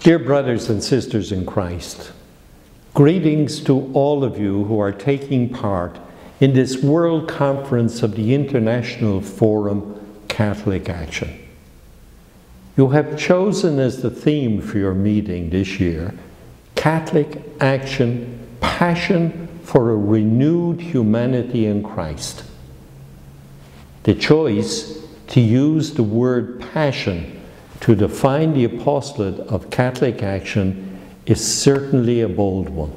Dear brothers and sisters in Christ, greetings to all of you who are taking part in this World Conference of the International Forum Catholic Action. You have chosen as the theme for your meeting this year, Catholic Action, Passion for a Renewed Humanity in Christ. The choice to use the word passion to define the apostolate of Catholic Action is certainly a bold one.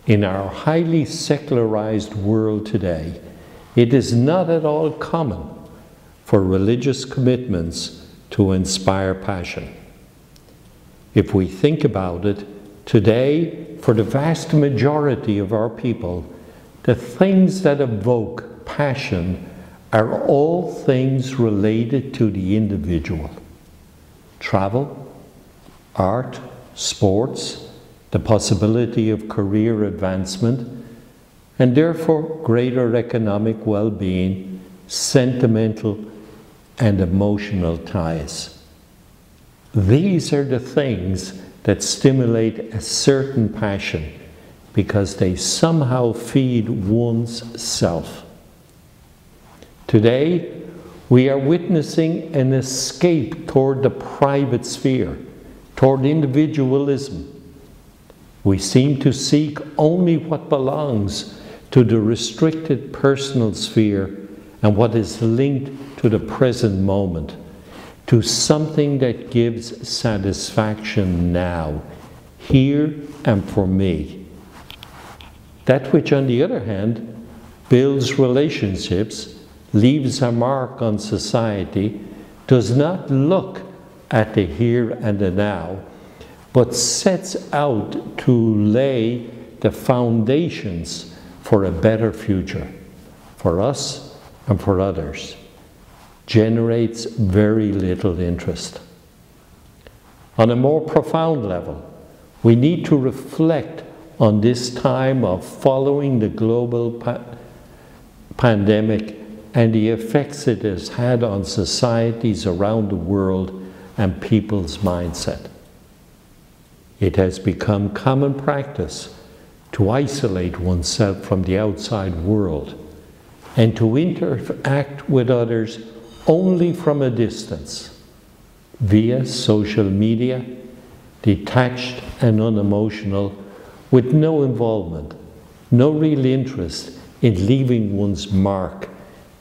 In our highly secularized world today, it is not at all common for religious commitments to inspire passion. If we think about it, today, for the vast majority of our people, the things that evoke passion are all things related to the individual. Travel, art, sports, the possibility of career advancement, and therefore greater economic well-being, sentimental and emotional ties. These are the things that stimulate a certain passion because they somehow feed one's self. Today, we are witnessing an escape toward the private sphere, toward individualism. We seem to seek only what belongs to the restricted personal sphere and what is linked to the present moment, to something that gives satisfaction now, here and for me. That which, on the other hand, builds relationships, leaves a mark on society, does not look at the here and the now, but sets out to lay the foundations for a better future, for us and for others, generates very little interest. On a more profound level, we need to reflect on this time of following the global pandemic and the effects it has had on societies around the world and people's mindset. It has become common practice to isolate oneself from the outside world and to interact with others only from a distance, via social media, detached and unemotional, with no involvement, no real interest in leaving one's mark,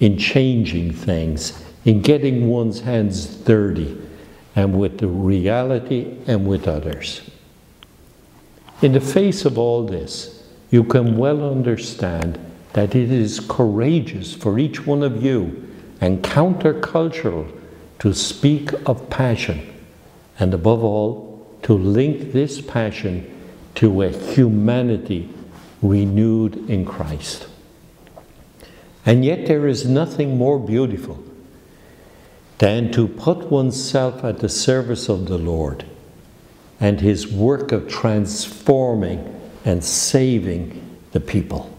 in changing things, in getting one's hands dirty, and with the reality and with others. In the face of all this, you can well understand that it is courageous for each one of you and countercultural to speak of passion, and above all, to link this passion to a humanity renewed in Christ. And yet there is nothing more beautiful than to put oneself at the service of the Lord and His work of transforming and saving the people.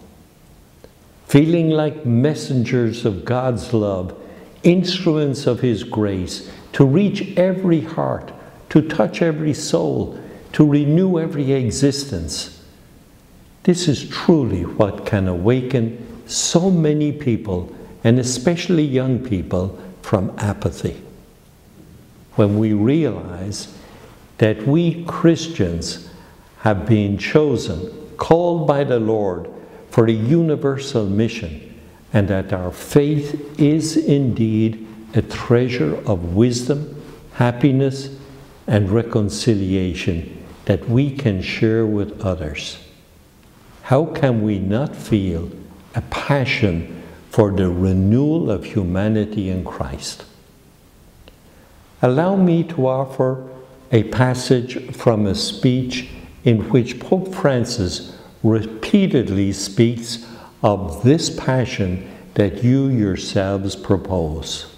Feeling like messengers of God's love, instruments of His grace, to reach every heart, to touch every soul, to renew every existence. This is truly what can awaken so many people, and especially young people, from apathy. When we realize that we Christians have been chosen, called by the Lord for a universal mission, and that our faith is indeed a treasure of wisdom, happiness, and reconciliation that we can share with others. How can we not feel a passion for the renewal of humanity in Christ? Allow me to offer a passage from a speech in which Pope Francis repeatedly speaks of this passion that you yourselves propose.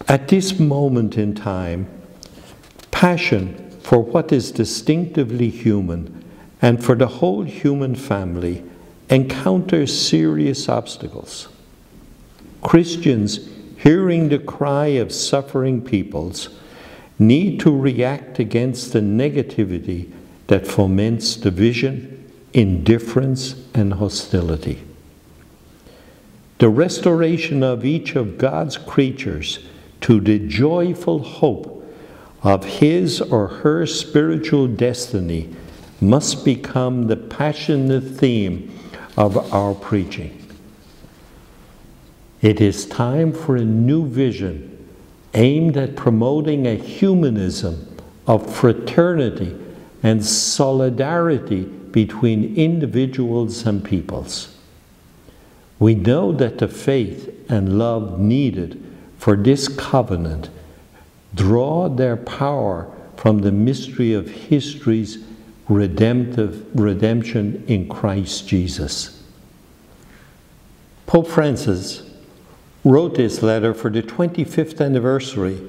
At this moment in time, passion for what is distinctively human and for the whole human family encounters serious obstacles. Christians, hearing the cry of suffering peoples, need to react against the negativity that foments division, indifference, and hostility. The restoration of each of God's creatures to the joyful hope of his or her spiritual destiny must become the passionate theme of our preaching. It is time for a new vision aimed at promoting a humanism of fraternity and solidarity between individuals and peoples. We know that the faith and love needed for this covenant draw their power from the mystery of history's redemption in Christ Jesus. Pope Francis wrote this letter for the 25th anniversary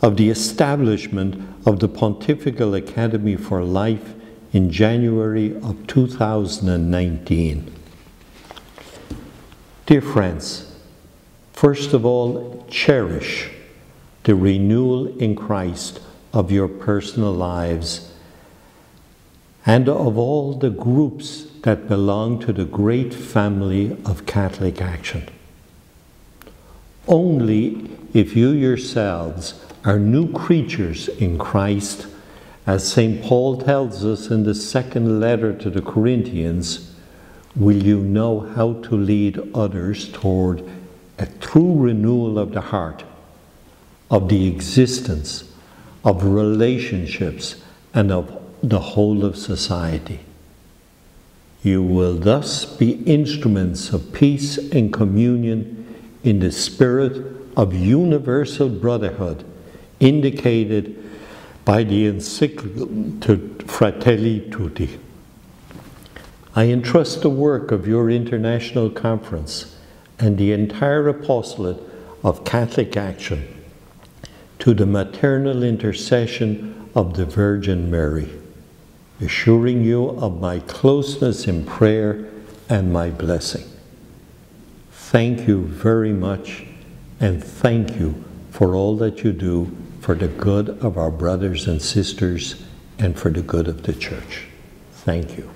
of the establishment of the Pontifical Academy for Life in January of 2019. Dear friends, first of all, cherish the renewal in Christ of your personal lives and of all the groups that belong to the great family of Catholic Action. Only if you yourselves are new creatures in Christ, as St. Paul tells us in the second letter to the Corinthians, will you know how to lead others toward a true renewal of the heart, of the existence, of relationships, and of the whole of society. You will thus be instruments of peace and communion in the spirit of universal brotherhood indicated by the encyclical Fratelli Tutti. I entrust the work of your international conference and the entire apostolate of Catholic Action to the maternal intercession of the Virgin Mary, assuring you of my closeness in prayer and my blessing. Thank you very much, and thank you for all that you do for the good of our brothers and sisters and for the good of the Church. Thank you.